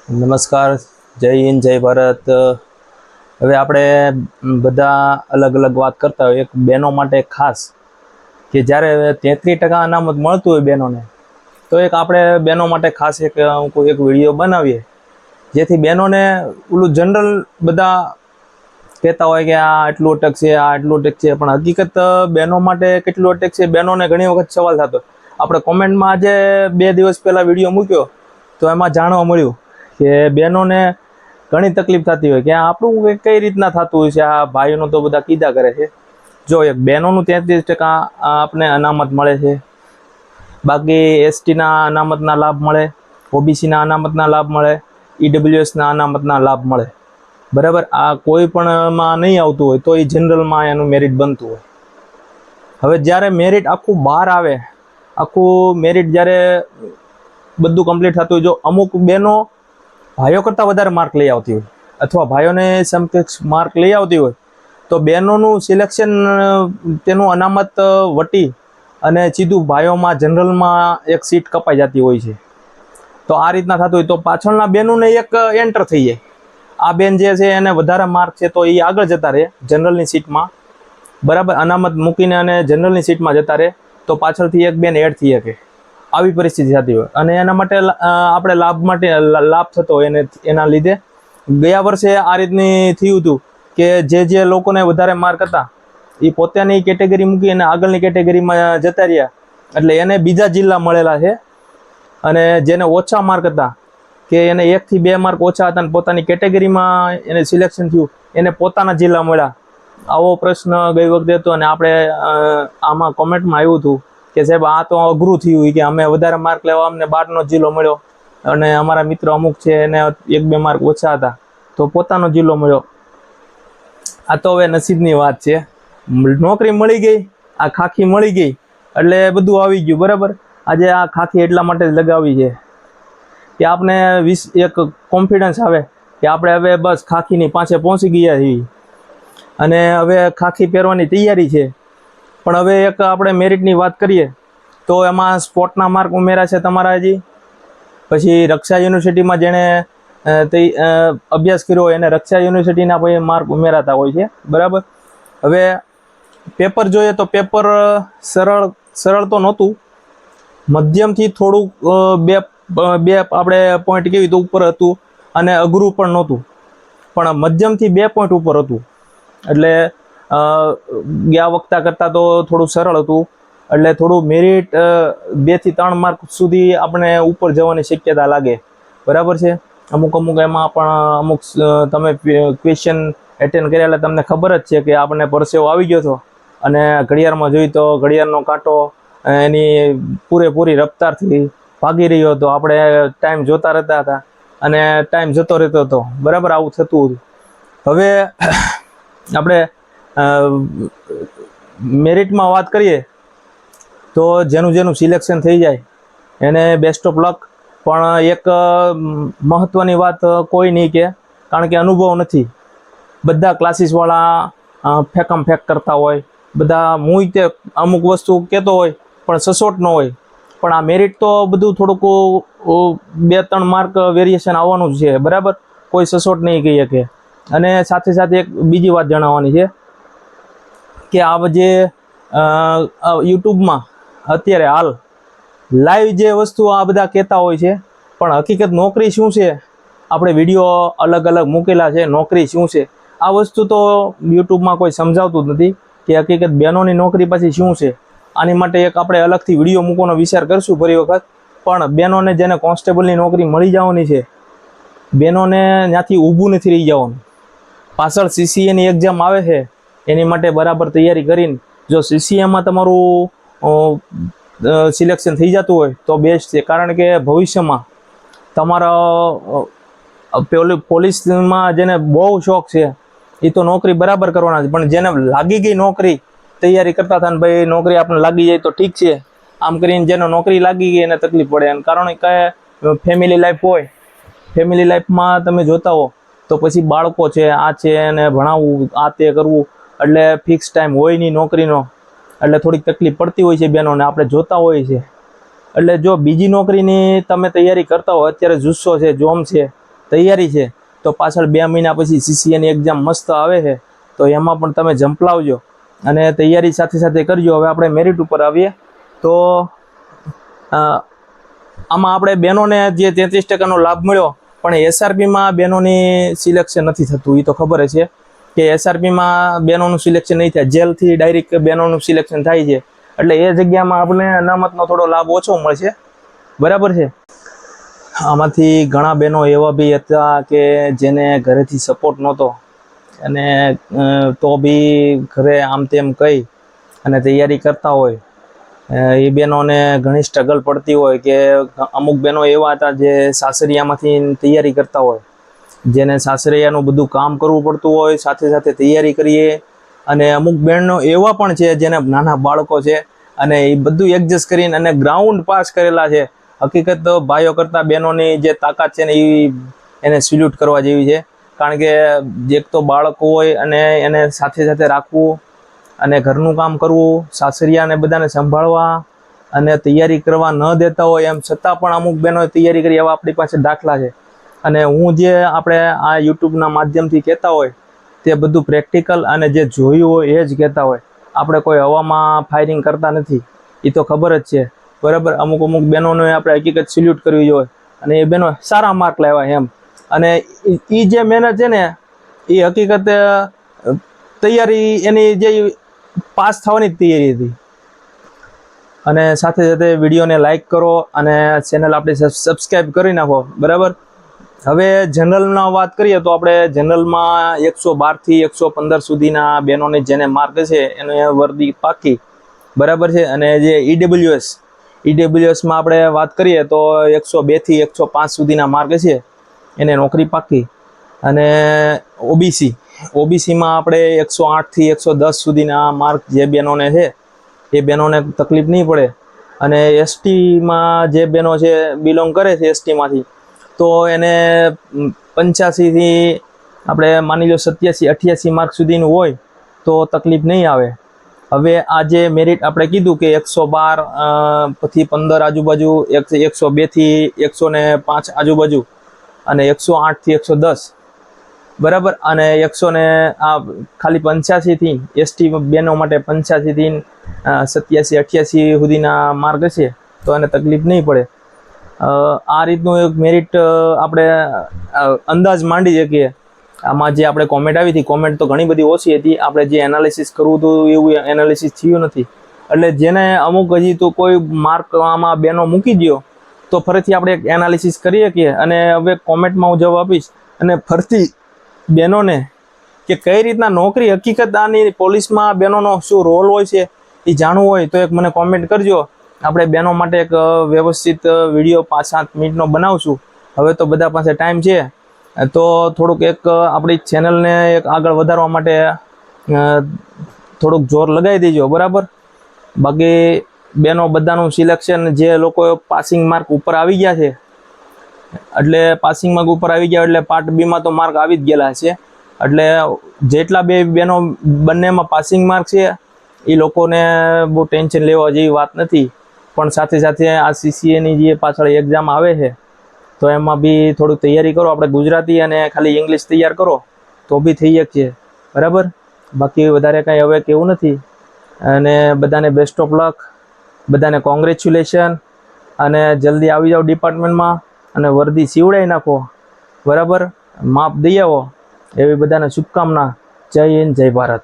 નમસ્કાર, જય હિન્દ, જય ભારત. હવે આપણે બધા અલગ અલગ વાત કરતા હોય. એક બહેનો માટે ખાસ કે જ્યારે 33% અનામત મળતું હોય બહેનોને, તો એક આપણે બહેનો માટે ખાસ એક વિડીયો બનાવીએ, જેથી બહેનોને ઓલું જનરલ બધા કહેતા હોય કે આ એટલું અટક છે, આ એટલું અટક છે, પણ હકીકત બહેનો માટે કેટલું અટક છે બહેનોને ઘણી વખત સવાલ થતો. આપણે કોમેન્ટમાં આજે 2 દિવસ પહેલાં વિડીયો મૂક્યો તો એમાં જાણવા મળ્યું કે બહેનોને ઘણી તકલીફ થતી હોય કે આપણું કઈ રીતના થતું હોય છે. આ ભાઈઓનો તો બધા કીધા કરે છે. જો એક બહેનોનું 33% આપને અનામત મળે છે, બાકી એસટીના અનામતના લાભ મળે, ઓબીસીના અનામતના લાભ મળે, ઈડબ્લ્યુએસના અનામતના લાભ મળે. બરાબર, આ કોઈ પણમાં નહીં આવતું હોય તો એ જનરલમાં એનું મેરિટ બનતું હોય. હવે જ્યારે મેરિટ આખું બહાર આવે, આખું મેરિટ જ્યારે બધું કમ્પ્લીટ થતું હોય, જો અમુક બહેનો ભાઈઓ કરતાં વધારે માર્ક લઈ આવતી હોય અથવા ભાઈઓને સમકક્ષ માર્ક લઈ આવતી હોય, તો બહેનોનું સિલેક્શન તેનું અનામત વટી અને સીધું ભાઈઓમાં જનરલમાં એક સીટ કપાઈ જતી હોય છે. તો આ રીતના થતું હોય તો પાછળના બહેનોને એક એન્ટર થઈ જાય. આ બેન જે છે એને વધારે માર્ક છે તો એ આગળ જતા રહે જનરલની સીટમાં, બરાબર, અનામત મૂકીને અને જનરલની સીટમાં જતા રહે, તો પાછળથી એક બેન એડ થઈ શકે. આવી પરિસ્થિતિ થતી હોય અને એના માટે આપણે લાભ થતો હોય એના લીધે ગયા વર્ષે આ રીતની થયું હતું કે જે લોકોને વધારે માર્ક હતા એ પોતાની કેટેગરી મૂકી અને આગળની કેટેગરીમાં જતા રહ્યા, એટલે એને બીજા જિલ્લા મળેલા છે. અને જેને ઓછા માર્ક હતા કે એને 1 થી 2 માર્ક ઓછા હતા અને પોતાની કેટેગરીમાં એને સિલેક્શન થયું, એને પોતાના જિલ્લા મળ્યા. આવો પ્રશ્ન ગઈ વખતે હતો અને આપણે આમાં કોમેન્ટમાં આવ્યું હતું કે સાહેબ આ તો અઘરું થયું કે અમે વધારે માર્ક લેવા અમને 12નો જિલ્લો મળ્યો અને અમારા મિત્ર અમુક છે એને 1-2 માર્ક ઓછા હતા તો પોતાનો જિલ્લો મળ્યો. આ તો હવે નસીબની વાત છે. નોકરી મળી ગઈ, આ ખાખી મળી ગઈ એટલે બધું આવી ગયું. બરાબર, આજે આ ખાખી એટલા માટે જ લગાવી છે કે આપણે એક કોન્ફિડન્સ આવે કે આપણે હવે બસ ખાખીની પાસે પહોંચી ગયા છીએ અને હવે ખાખી પહેરવાની તૈયારી છે. પણ હવે એક આપણે મેરિટની વાત કરીએ તો એમાં સ્પોર્ટના માર્ક ઉમેરા છે તમારા હજી, પછી રક્ષા યુનિવર્સિટીમાં જેણે અભ્યાસ કર્યો હોય એને રક્ષા યુનિવર્સિટીના પછી માર્ક ઉમેરાતા હોય છે. બરાબર, હવે પેપર જોઈએ તો પેપર સરળ તો નહોતું, મધ્યમથી થોડુંક બે આપણે પોઈન્ટ કેવી તો ઉપર હતું અને અઘરું પણ નહોતું, પણ મધ્યમથી 2 પોઈન્ટ ઉપર હતું. એટલે ગયા વખતે કરતાં તો થોડું સરળ હતું, એટલે થોડું મેરિટ 2 થી 3 માર્ક સુધી આપણે ઉપર જવાની શક્યતા લાગે. બરાબર છે, અમુક એમાં પણ અમુક તમે ક્વેશ્ચન એટેન્ડ કર્યા એટલે તમને ખબર જ છે કે આપણને પરસેવો આવી ગયો હતો અને ઘડિયાળમાં જોઈ તો ઘડિયાળનો કાંટો એની પૂરેપૂરી રફતારથી ભાગી રહ્યો હતો. આપણે ટાઈમ જોતા રહેતા હતા અને ટાઈમ જતો રહેતો હતો. બરાબર, આવું થતું હતું. હવે આપણે મેરિટમાં વાત કરીએ તો જેનું સિલેક્શન થઈ જાય એને બેસ્ટ ઓફ લક. પણ એક મહત્ત્વની વાત કોઈ નહીં કે, કારણ કે અનુભવ નથી. બધા ક્લાસીસવાળા ફેક કરતા હોય, બધા હું તે અમુક વસ્તુ કહેતો હોય પણ સચોટ ન હોય. પણ આ મેરિટ તો બધું થોડુંક 2-3 માર્ક વેરિએશન આવવાનું જ છે. બરાબર, કોઈ સચોટ નહીં કહી શકે. અને સાથે સાથે એક બીજી વાત જણાવવાની છે કે આ જે યુટ્યુબમાં અત્યારે હાલ લાઈવ જે વસ્તુ આ બધા કહેતા હોય છે, પણ હકીકત નોકરી શું છે આપણે વિડીયો અલગ મૂકેલા છે. નોકરી શું છે આ વસ્તુ તો યુટ્યુબમાં કોઈ સમજાવતું જ નથી કે હકીકત બહેનોની નોકરી પછી શું છે. આની માટે એક આપણે અલગથી વિડીયો મૂકવાનો વિચાર કરશું ફરી વખત. પણ બહેનોને જેને કોન્સ્ટેબલની નોકરી મળી જવાની છે, બહેનોને ત્યાંથી ઊભું નથી રહી જવાનું. પાછળ CCAની એક્ઝામ આવે છે એની માટે બરાબર તૈયારી કરીને જો CCAમાં તમારું સિલેક્શન થઈ જતું હોય તો બેસ્ટ છે. કારણ કે ભવિષ્યમાં તમારા પોલીસમાં જેને બહુ શોખ છે એ તો નોકરી બરાબર કરવાના છે, પણ જેને લાગી ગઈ નોકરી, તૈયારી કરતા હતા ને ભાઈ નોકરી આપણે લાગી જાય તો ઠીક છે, આમ કરીને જેને નોકરી લાગી ગઈ એને તકલીફ પડે. અને કારણ કે ફેમિલી લાઈફ હોય, ફેમિલી લાઈફમાં તમે જોતા હો તો પછી બાળકો છે, આ છે, એને ભણાવવું, આ તે કરવું, એટલે ફિક્સ ટાઈમ હોય નહીં નોકરીનો, એટલે થોડીક તકલીફ પડતી હોય છે બહેનોને, આપણે જોતા હોઈએ છીએ. એટલે જો બીજી નોકરીની તમે તૈયારી કરતા હો, અત્યારે જુસ્સો છે, જોમ છે, તૈયારી છે તો પાછળ 2 મહિના પછી CCAની એક્ઝામ મસ્ત આવે છે, તો એમાં પણ તમે ઝંપલાવજો અને તૈયારી સાથે સાથે કરજો. હવે આપણે મેરિટ ઉપર આવીએ તો આમાં આપણે બહેનોને જે 33% લાભ મળ્યો, પણ SRPમાં બહેનોની સિલેક્શન નથી થતું. એ તો ખબર જ છે કે SRPમાં બહેનોનું સિલેક્શન નહીં થાય, જેલથી ડાયરેક્ટ બહેનોનું સિલેક્શન થાય છે. એટલે એ જગ્યામાં આપણે અનામતનો થોડો લાભ ઓછો મળશે, બરાબર છે. આમાંથી ઘણા બહેનો એવા બી હતા કે જેને ઘરેથી સપોર્ટ નહોતો અને તો બી ઘરે આમ તેમ કહી અને તૈયારી કરતા હોય. એ બહેનોને ઘણી સ્ટ્રગલ પડતી હોય કે અમુક બહેનો એવા હતા જે સાસરિયામાંથી તૈયારી કરતા હોય, જેને સાસરિયાનું બધું કામ કરવું પડતું હોય, સાથે સાથે તૈયારી કરીએ. અને અમુક બહેનો એવા પણ છે જેને નાના બાળકો છે અને એ બધું એડજસ્ટ કરીને અને ગ્રાઉન્ડ પાસ કરેલા છે. હકીકત તો ભાઈઓ કરતાં બહેનોની જે તાકાત છે ને એ એને સેલ્યુટ કરવા જેવી છે. કારણ કે એક તો બાળકો હોય અને એને સાથે સાથે રાખવું અને ઘરનું કામ કરવું, સાસરિયાને બધાને સંભાળવા અને તૈયારી કરવા ન દેતા હોય એમ છતાં પણ અમુક બહેનોએ તૈયારી કરી, એવા આપણી પાસે દાખલા છે. અને હું જે આપણે આ યુટ્યુબના માધ્યમથી કહેતા હોય તે બધું પ્રેક્ટિકલ અને જે જોયું હોય એ જ કહેતા હોય. આપણે કોઈ હવામાં ફાયરિંગ કરતા નથી, એ તો ખબર જ છે, બરાબર. અમુક બહેનોને આપણે હકીકત સેલ્યુટ કરવી જોઈએ અને એ બહેનો સારા માર્ક લાવ્યા એમ. અને એ જે મહેનત છે ને એ હકીકતે તૈયારી એની જે પાસ થવાની જ તૈયારી હતી. અને સાથે સાથે વિડીયોને લાઈક કરો અને ચેનલ આપણી સબસ્ક્રાઈબ કરી નાખો, બરાબર. હવે જનરલના વાત કરીએ તો આપણે જનરલમાં 112 થી 115 સુધીના બહેનોને જેને માર્ક છે એને વર્દી પાકી, બરાબર છે. અને જે ઈડબ્લ્યુએસમાં આપણે વાત કરીએ તો 102 થી 105 સુધીના માર્ક છે એને નોકરી પાકી. અને ઓબીસીમાં આપણે 108 થી 110 સુધીના માર્ક જે બહેનોને છે એ બહેનોને તકલીફ નહીં પડે. અને એસટીમાં જે બહેનો છે બિલોંગ કરે છે એસટીમાંથી, તો એને 85 થી આપણે માની લો 87-88 માર્ક સુધીનું હોય તો તકલીફ નહીં આવે. હવે આ જે મેરિટ આપણે કીધું કે 112 થી 15 આજુબાજુ, 102 થી 105 આજુબાજુ અને 108 થી 110, બરાબર. અને 100 ખાલી 85 થી એસટી બહેનો માટે 85 થી 87-88 સુધીના માર્ક છે તો એને તકલીફ નહીં પડે. આ રીતનું એક મેરિટ આપણે અંદાજ માંડી શકીએ. આમાં જે આપણે કોમેન્ટ આવી હતી, કોમેન્ટ તો ઘણી બધી ઓછી હતી. આપણે જે એનાલિસિસ કરવું હતું એવું એનાલિસિસ થયું નથી. એટલે જેને અમુક હજી તો કોઈ માર્ક આમાં બેનો મૂકી દો તો ફરીથી આપણે એક એનાલિસિસ કરી શકીએ. અને હવે કોમેન્ટમાં હું જવાબ આપીશ અને ફરીથી બહેનોને કે કઈ રીતના નોકરી, હકીકત આની પોલીસમાં બહેનોનો શું રોલ હોય છે એ જાણવું હોય તો એક મને કોમેન્ટ કરજો. આપણે બહેનો માટે એક વ્યવસ્થિત વિડીયો 5-7 મિનિટનો બનાવશું. હવે તો બધા પાસે ટાઈમ છે તો થોડુંક એક આપણી ચેનલને એક આગળ વધારવા માટે થોડુંક જોર લગાવી દેજો, બરાબર. બાકી બહેનો બધાનું સિલેક્શન, જે લોકો પાસિંગ માર્ક ઉપર આવી ગયા છે એટલે પાસિંગ માર્ક ઉપર આવી ગયા એટલે પાર્ટ બીમાં તો માર્ક આવી જ ગયેલા છે. એટલે જેટલા બે બહેનો બંનેમાં પાસિંગ માર્ક છે એ લોકોને બહુ ટેન્શન લેવા જેવી વાત નથી. પણ સાથે સાથે આ CCAની જે પાછળ એક્ઝામ આવે છે તો એમાં બી થોડુંક તૈયારી કરો. આપણે ગુજરાતી અને ખાલી ઇંગ્લિશ તૈયાર કરો તો બી થઈ શકીએ, બરાબર. બાકી વધારે કાંઈ હવે કેવું નથી. અને બધાને બેસ્ટ ઓફ લક, બધાને કોંગ્રેચ્યુલેશન. અને જલ્દી આવી જાઓ ડિપાર્ટમેન્ટમાં અને વર્દી સીવડાવી નાખો, બરાબર. માપ દઈ આવો એવી બધાને શુભકામના. જય હિન્દ, જય ભારત.